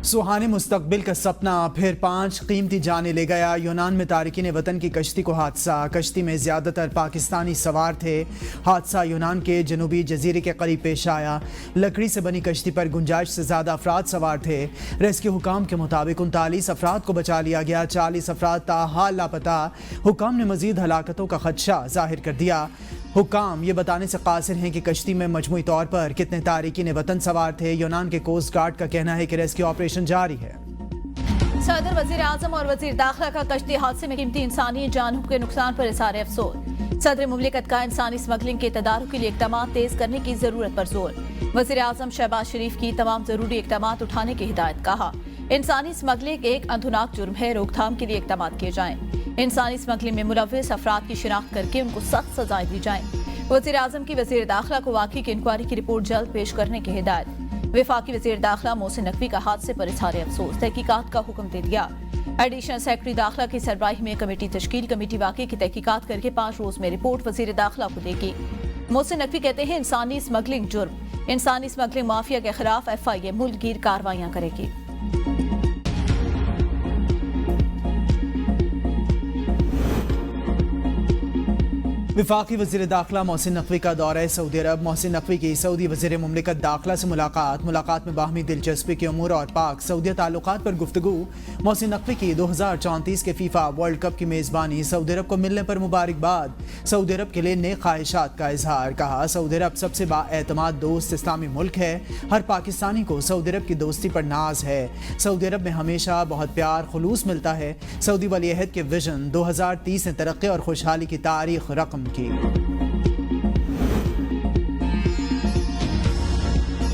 सुहाने मुस्तकबिल का सपना फिर 5 कीमती जाने ले गया। यूनान में तारिकीन वतन की कश्ती को हादसा। कश्ती में ज्यादातर पाकिस्तानी सवार थे। हादसा यूनान के जनूबी जजीरे के करीब पेश आया। लकड़ी से बनी कश्ती पर गुंजाइश से ज्यादा अफराद सवार थे। रेस्क्यू हुकाम के मुताबिक 39 अफराद को बचा लिया गया। 40 अफराद ताहाल लापता। हुकाम ने मजीद हलाकतों का खदशा जाहिर कर दिया। हुकाम ये बताने से कासिर हैं कि कश्ती में मजमूई तौर पर कितने तारिकीन वतन सवार थे। यूनान के कोस्ट गार्ड का कहना है कि रेस्क्यू ऑपरेशन जारी है। सदर, वजीर आजम और वजीर दाखिला का कश्ती हादसे में कीमती इंसानी जानों के नुकसान पर इज़हार अफसोस। सदर मुमलिकत का इंसानी स्मगलिंग के तदारुक के लिए इक़दामात तेज करने की जरूरत पर जोर। वजीर आजम शहबाज शरीफ की तमाम जरूरी इक़दामात उठाने की हिदायत। कहा इंसानी स्मगलिंग एक अंधुनाक जुर्म है, रोकथाम के लिए इक़दामात किए जाएं। इंसानी स्मगलिंग में मुलव्विस अफराद की शिनाख्त करके उनको सख्त सजाएं दी जाएं। वजीर आजम की वजीर दाखिला को वाक़ई की इंक्वायरी की रिपोर्ट जल्द पेश करने की हिदायत। वफाकी वजीर दाखिला मोहसिन नकवी का हादसे पर इज़हार अफसोस, तहकीकात का हुक्म दे दिया। एडिशनल सेक्रेटरी दाखिला की सरबराही में कमेटी तश्कील। कमेटी वाक़े की तहकीकात करके 5 रोज में रिपोर्ट वजीर दाखिला को देगी। मोहसिन नकवी कहते हैं इंसानी स्मगलिंग जुर्म। इंसानी स्मगलिंग माफिया के खिलाफ FIA मुल्कगीर कार्रवाइयां करेगी। वफाकी वज़ीर दाखिला मोहसिन नकवी का दौरा सऊदी अरब। मोहसिन नकवी की सऊदी वज़ीर मुमलिकत दाखिला से मुलाकात में बाहमी दिलचस्पी के उमूर और पाक सऊदी ताल्लुकात पर गुफ्तगू। मोहसिन नकवी की 2034 के फीफा वर्ल्ड कप की मेज़बानी। सऊदी अरब को मिलने पर मुबारकबाद। सऊदी अरब के लिए नेक ख्वाहिशात का इजहार। कहा सऊदी अरब सबसे बाएतमाद दोस्त इस्लामी मुल्क है। हर पाकिस्तानी को सऊदी अरब की दोस्ती पर नाज है। सऊदी अरब में हमेशा बहुत प्यार खुलूस मिलता है। सऊदी वली अहद के विजन 2030 ने तरक्की और खुशहाली की तारीख रकम की।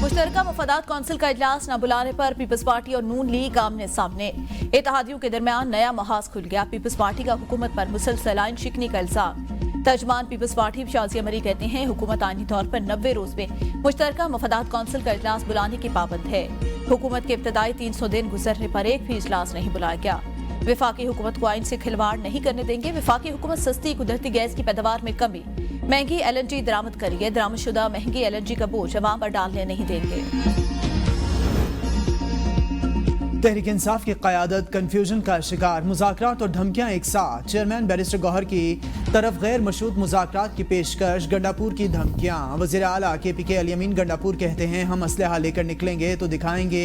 मुश्तरका मुफादात कौंसिल का इजलास न बुलाने पर पीपल्स पार्टी और नून लीग आमने सामने। इत्तेहादियों के दरमियान नया महाज खुल गया। पीपल्स पार्टी का हुकूमत पर मुसलसल आइन शिकनी का इल्जाम। तर्जमान पीपल्स पार्टी शाजिया मरी कहते हैं हुकूमत आइनी तौर पर 90 रोज में मुश्तरका मुफादात कौंसिल का इजलास बुलाने की पाबंद है। हुकूमत के इब्तदाई 300 दिन गुजरने पर एक भी इजलास नहीं बुलाया गया। वफाकी हुकूमत को आइन से खिलवाड़ नहीं करने देंगे। वफाकी हुकूमत सस्ती कुदरती गैस की पैदावार में कमी, महंगी LNG दरामद करिए। दरामदशुदा महंगी LNG का बोझ अवाम पर डालने नहीं देंगे। तहरीक इंसाफ की क़यादत कन्फ्यूजन का शिकार। मुज़ाकरात और धमकियां एक साथ। चेयरमैन बैरिस्टर गौहर की तरफ गैर मशरूत मुज़ाकरात की पेशकश। गंडापुर की धमकियां। वज़ीर आला KPK अली अमीन गंडापुर कहते हैं हम असलहा लेकर निकलेंगे तो दिखाएंगे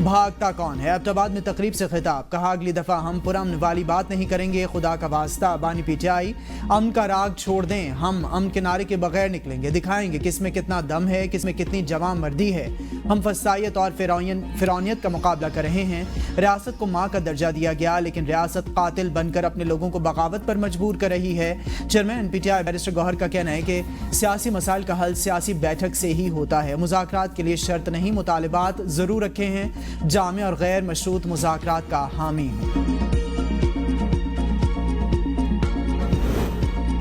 भागता कौन है। अब्ताबाद में तकरीब से खिताब। कहा अगली दफ़ा हम पुरअमन वाली बात नहीं करेंगे। खुदा का वास्ता बानी PTI अमन का राग छोड़ दें। हम अमन के नारे के बगैर निकलेंगे। दिखाएंगे किस में कितना दम है, किस में कितनी जवां मर्दी है। हम फसाइयत और फिरौनियत का मुकाबला कर रहे हैं। रियासत को माँ का दर्जा दिया गया लेकिन रियासत कातिल बनकर अपने लोगों को बगावत पर मजबूर कर रही है। चेयरमैन PTI बैरिस्टर गौहर का कहना है कि सियासी मसाइल का हल सियासी बैठक से ही होता है। मुज़ाकरात के लिए शर्त नहीं, मुतालिबात जरूर रखे हैं। जामे और गैर मशरूत मुज़ाकरात का हामी हूँ।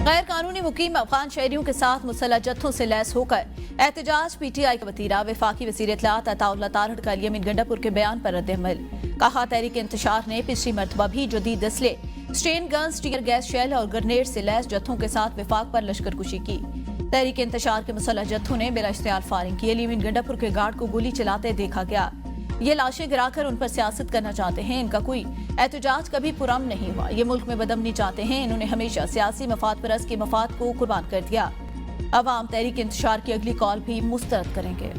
गैर कानूनी मुकीम अफगान शहरियों के साथ मुसल्लह जत्थों से लैस होकर एहतजाज। PTI का वतीरा। वफाकी वज़ीर इत्तलात अताउल्लाह तारड़ का अली अमीन गंडापुर के बयान पर रद्द-ए-अमल। कहा तहरीक इंतशार ने पिछली मरतबा भी जदीद असले, स्ट्रेन गन्स, टीयर गैस शेल और ग्रेनेड से लैस जत्थों के साथ वफाक पर लश्करकुशी की। तहरीक इंतशार के मुसल्लह जत्थों ने बिला इश्तियाल फायरिंग की। अली अमीन गंडापुर के गार्ड को गोली चलाते देखा गया। ये लाशें गिराकर उन पर सियासत करना चाहते हैं। इनका कोई एहतजाज कभी पुरअमन नहीं हुआ। ये मुल्क में बदअमनी चाहते हैं। इन्होंने हमेशा सियासी मफाद परस्त के मफाद को कुर्बान कर दिया। अवाम तहरीक इंतशार की अगली कॉल भी मुस्तरद करेंगे।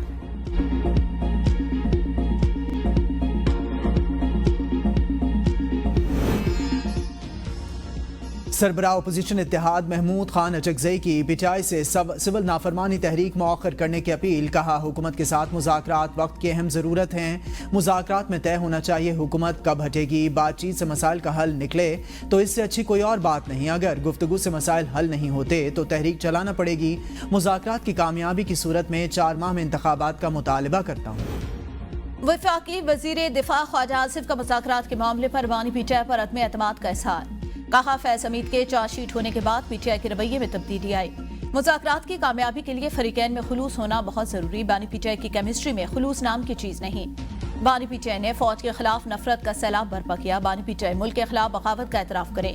सरबराह अपोजिशन इत्तेहाद महमूद खान अचकजई की PTI से सिविल नाफरमानी तहरीक मौखर करने की अपील। कहा हुकूमत के साथ मुज़ाकरात वक्त की अहम ज़रूरत हैं। मुज़ाकरात में तय होना चाहिए हुकूमत कब हटेगी। बातचीत से मसाइल का हल निकले तो इससे अच्छी कोई और बात नहीं। अगर गुफ्तगू से मसाइल हल नहीं होते तो तहरीक चलाना पड़ेगी। मुज़ाकरात की कामयाबी की सूरत में 4 माह में इंतखाबात का मुतालबा करता हूँ। वफाकी वज़ीर दिफा ख्वाजा आसिफ का मुज़ाकरात के मामले पर बानी PTI पर अदम एतमाद का इज़हार। कहा फैज़ हमीद के चार्जशीट होने के बाद PTI के रवैये में तब्दीली आई। मुज़ाकरात की कामयाबी के लिए फरीकैन में खुलूस होना बहुत जरूरी। बानी PTI की केमिस्ट्री में खुलूस नाम की चीज नहीं। बानी PTI ने फौज के खिलाफ नफरत का सैलाब बर्पा किया। बानी PTI मुल्क के खिलाफ बगावत का एतराफ करे।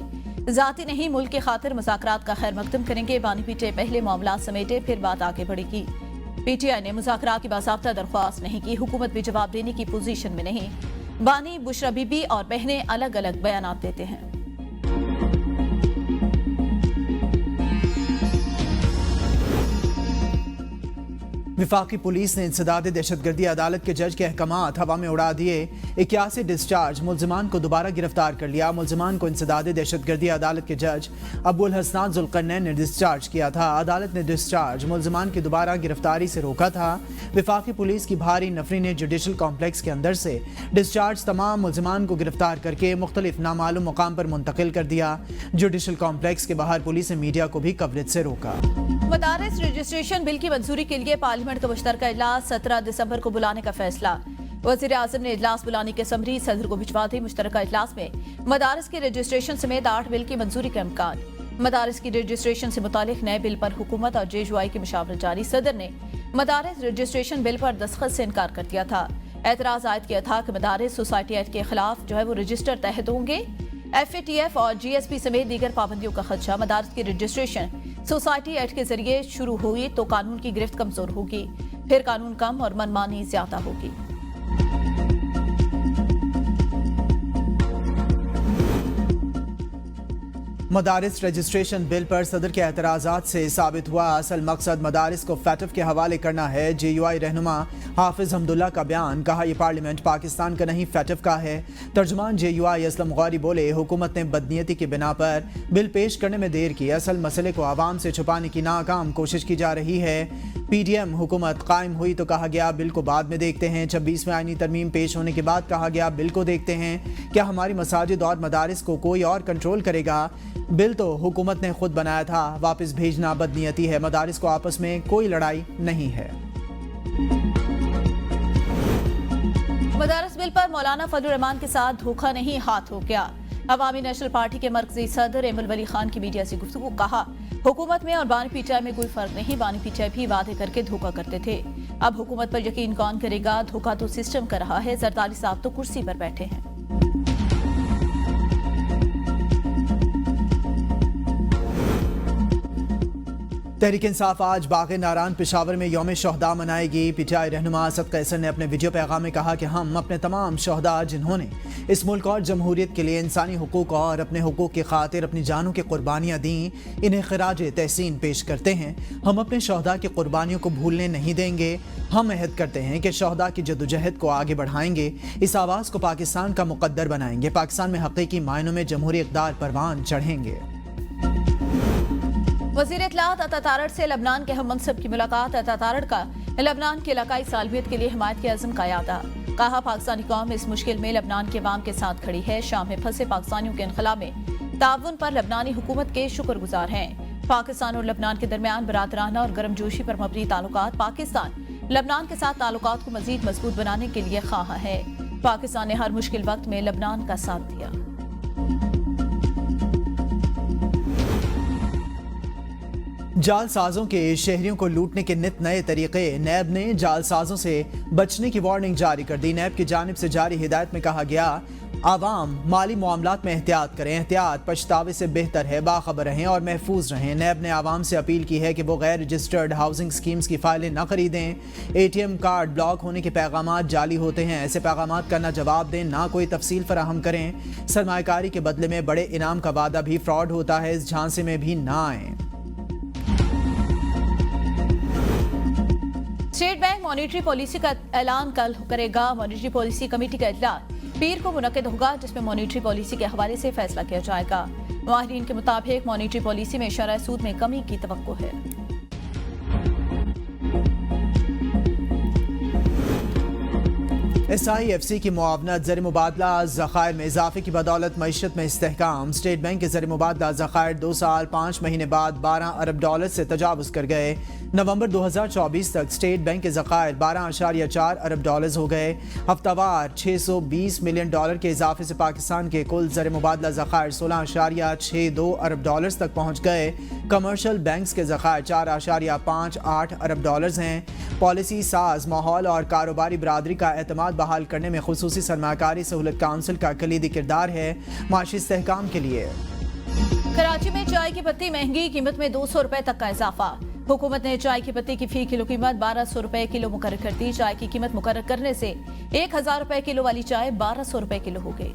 जाती नहीं मुल्क के खातिर मुज़ाकरात का खैर मकदम करेंगे। बानी PTI पहले मामला समेटे फिर बात आगे बढ़ेगी। PTI ने मुज़ाकरात की बाज़ाब्ता दरख्वास्त नहीं की। हुकूमत भी जवाब देने की पोजीशन में नहीं। बानी, बुशरा बीबी और बहनें अलग अलग बयानात देते हैं। वफाकी पुलिस ने इंसदाद दहशतगर्दी अदालत के जज के अहकामात हवा में उड़ा दिए। 81 डिस्चार्ज मुल्जिमान को दोबारा गिरफ्तार कर लिया। मुल्जिमान को इंसदाद दहशतगर्दी अदालत के जज अबुल हसनान जुल्करनैन ने डिस्चार्ज किया था। अदालत ने डिस्चार्ज मुल्जिमान की दोबारा गिरफ्तारी से रोका था। वफाकी पुलिस की भारी नफरी ने जुडिशल कॉम्प्लेक्स के अंदर से डिस्चार्ज तमाम मुल्जिमान को गिरफ्तार करके मुख्तलिफ नामालूम मुकाम पर मुंतकिल कर दिया। जुडिशल कॉम्प्लेक्स के बाहर पुलिस ने मीडिया को भी कवरेज से रोका। मदारिस रजिस्ट्रेशन बिल की मंजूरी के लिए पार्लियामेंट का मुश्तरका इजलास 17 दिसंबर को बुलाने का फैसला। वज़ीर आज़म ने इजलास बुलाने के समरी सदर को भिजवा दी। मुश्तरका इजलास में मदारिस की रजिस्ट्रेशन समेत 8 बिल की मंजूरी का इम्कान। मदारिस की रजिस्ट्रेशन से मुतालिक नए बिल पर हुकूमत और JUI की मुशावरत जारी। सदर ने मदारिस रजिस्ट्रेशन बिल पर दस्तखत से इनकार कर दिया था। एतराज आयद किया था कि मदारिस सोसाइटी एक्ट के खिलाफ वो रजिस्टर तहत होंगे। FATF और GSP समेत दीगर पाबंदियों का खदशा। मदारिस की रजिस्ट्रेशन सोसाइटी एक्ट के जरिए शुरू हुई तो कानून की गिरफ्त कमजोर होगी, फिर कानून कम और मनमानी ज्यादा होगी। मदारिस रजिस्ट्रेशन बिल पर सदर के एतराज़ात से साबित हुआ असल मकसद मदारिस को FATF के हवाले करना है। JUI रहनुमा हाफिज हमदुल्ला का बयान, कहा यह पार्लियामेंट पाकिस्तान का नहीं FATF का है। तर्जुमान JUI असलम गौरी बोले, हुकूमत ने बदनीयती की बिना पर बिल पेश करने में देर की। असल मसले को आवाम से छुपाने की नाकाम कोशिश की जा रही है। PDM हुकूमत कायम हुई तो कहा गया बिल को बाद में देखते हैं। 26वें आईनी तरमीम पेश होने के बाद कहा गया बिल को देखते हैं। क्या हमारी मसाजिद और मदारिस को कोई और कंट्रोल करेगा? बिल तो हुकूमत ने खुद बनाया था, वापस भेजना बदनीयती है। मदारिस को आपस में कोई लड़ाई नहीं है। मदारिस बिल पर मौलाना फजलुर रहमान के साथ धोखा नहीं, हाथ हो गया। अवामी नेशनल पार्टी के मरकजी सदर एमुल वली खान की मीडिया से गुफ्तगू, कहा हुकूमत में और बानी पीटीआई में कोई फर्क नहीं। बानी पीटीआई भी वादे करके धोखा करते थे, अब हुकूमत पर यकीन कौन करेगा? धोखा तो सिस्टम कर रहा है। जरदारी साहब तो कुर्सी पर बैठे हैं। तहरीक इंसाफ आज बाग़े नारान पेशावर में यौम शहदा मनाएगी। PTI रहनुमा असद कैसर ने अपने वीडियो पैगाम में कहा कि हम अपने तमाम शहदा जिन्होंने इस मुल्क और जमहूरियत के लिए इंसानी हुकूक और अपने हुकूक की खातिर अपनी जानों की कुर्बानियाँ दी, इन्हें खराज तहसीन पेश करते हैं। हम अपने शहदा की कुर्बानियों को भूलने नहीं देंगे। हम अहद करते हैं कि शहदा की जद्दोजहद को आगे बढ़ाएंगे, इस आवाज़ को पाकिस्तान का मुकद्दर बनाएंगे, पाकिस्तान में हकीकी मायनों में जमहूरी इक़्तिदार परवान चढ़ेंगे। वज़ीर इत्तलात अता तारड़ से लबनान के हम मनसब की मुलाकात। अता तारड़ का लबनान की इलाकाई सालवियत के लिए हिमायत के अज़्म का यादा, कहा पाकिस्तानी कौम इस मुश्किल में लबनान के अवाम के साथ खड़ी है। शाम में फंसे पाकिस्तानियों के इनखला में ताउन पर लबनानी हुकूमत के शुक्रगुजार हैं। पाकिस्तान और लबनान के दरमियान बरादराना और गर्मजोशी पर मबनी ताल्लुकात। पाकिस्तान लबनान के साथ ताल्लुकात को मजीद मजबूत बनाने के लिए ख्वाह है। पाकिस्तान ने हर मुश्किल वक्त में लबनान का साथ दिया। जालसाजों के शहरियों को लूटने के नित नए तरीके। नैब ने जालसाजों से बचने की वार्निंग जारी कर दी। नैब की जानिब से जारी हिदायत में कहा गया, आवाम माली मामलात में एहतियात करें। एहतियात पछतावे से बेहतर है, बाखबर रहें और महफूज रहें। नैब ने आवाम से अपील की है कि वो गैर रजिस्टर्ड हाउसिंग स्कीम्स की फाइलें न खरीदें। ATM कार्ड ब्लॉक होने के पैगामात जाली होते हैं, ऐसे पैगामात का न जवाब दें, ना कोई तफसील फराहम करें। सरमायाकारी के बदले में बड़े इनाम का वादा भी फ्रॉड होता है, इस झांसे में भी ना आएं। स्टेट बैंक मॉनिटरी पॉलिसी का ऐलान कल करेगा। मॉनिटरी पॉलिसी कमेटी का इजलास पीर को मुनक्किद होगा, जिसमें मॉनिटरी पॉलिसी के हवाले से फैसला किया जाएगा। माहिरीन के मुताबिक मॉनिटरी पॉलिसी में शरह सूद में कमी की तवक्को है। SIFC की मुआवनत ज़र मुबादला ज़खायर में इजाफे की बदौलत मईशत में इस्तेहकाम। स्टेट बैंक के ज़र मुबादला ज़खायर 2 साल 5 महीने बाद $12 अरब से तजावुज़ कर गए। नवंबर 2024 तक स्टेट बैंक के ज़खायर $12.4 अरब हो गए। हफ्तावार $620 मिलियन के इजाफे से पाकिस्तान के कुल ज़र मुबादला ज़खायर $16.62 अरब तक पहुँच गए। कमर्शल बैंक्स के ज़खायर $4.58 अरब हैं। पॉलिसी साज माहौल और कारोबारी बरादरी का एतमाद बहाल करने में खुसूसी सरमायाकारी सहूलत काउंसिल का कलीदी किरदार है। माशी इस्तेहकाम के लिए कराची में चाय की पत्ती महंगी, कीमत में 200 रुपए तक का इजाफा। हुकूमत ने चाय की पत्ती की फी किलो कीमत 1200 रुपए किलो मुकर्रर कर दी। चाय की कीमत मुकर्रर करने से 1000 रुपए किलो वाली चाय 1200 रुपए किलो हो गई।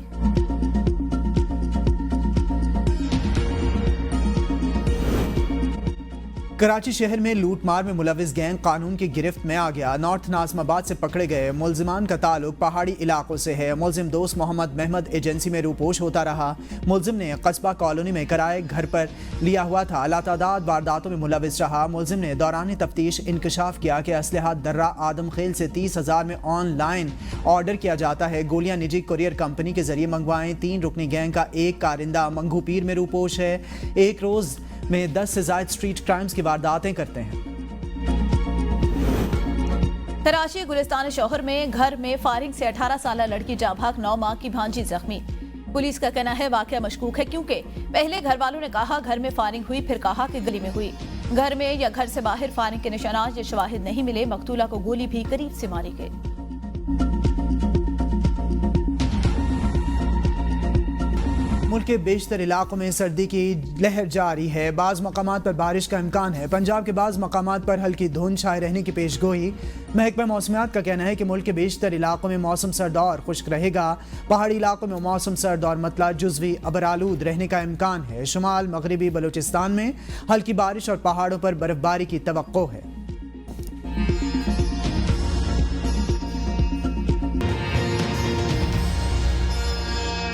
कराची शहर में लूटमार में मुलविस गैंग कानून की गिरफ्त में आ गया। नॉर्थ नाजमाबाद से पकड़े गए मुलजिमान का ताल्लुक पहाड़ी इलाकों से है। मुलजिम दोस्त मोहम्मद महमद एजेंसी में रूपोश होता रहा। मुलजिम ने कस्बा कॉलोनी में किराए घर पर लिया हुआ था। लातादाद वारदातों में मुलविस रहा। मुलजिम ने दौरान तफ्तीश इंकशाफ किया कि असलहा दर्रा आदम खेल से 30,000 में ऑनलाइन ऑर्डर किया जाता है। गोलियां निजी कुरियर कंपनी के जरिए मंगवाएं। 3 रुकनी गैंग का एक कारिंदा मंगू पीर में रूपोश है। एक रोज में 10 से ज्यादा स्ट्रीट क्राइम्स की वारदातें करते हैं। कराची गुलिस्तान शौहर में घर में फायरिंग से 18 साल लड़की जाँ भाग 9 माह की भांजी जख्मी। पुलिस का कहना है वाकया मशकूक है, क्योंकि पहले घर वालों ने कहा घर में फायरिंग हुई, फिर कहा कि गली में हुई। घर में या घर से बाहर फायरिंग के निशानात या शवाहिद नहीं मिले। मकतूला को गोली भी करीब से मारी गई। मुल्क के बेशतर इलाकों में सर्दी की लहर जारी है। बाज़ मकामात पर बारिश का इम्कान है। पंजाब के बाज़ मकामात पर हल्की धुंध छाए रहने की पेशगोई। महकमा मौसमियात का कहना है कि मुल्क के बेशतर इलाकों में मौसम सर्द और खुश्क रहेगा। पहाड़ी इलाकों में मौसम सर्द और मतला जुज़वी अबरालूद रहने का इम्कान है। शुमाल मगरबी बलूचिस्तान में हल्की बारिश और पहाड़ों पर बर्फबारी की तवक्को है।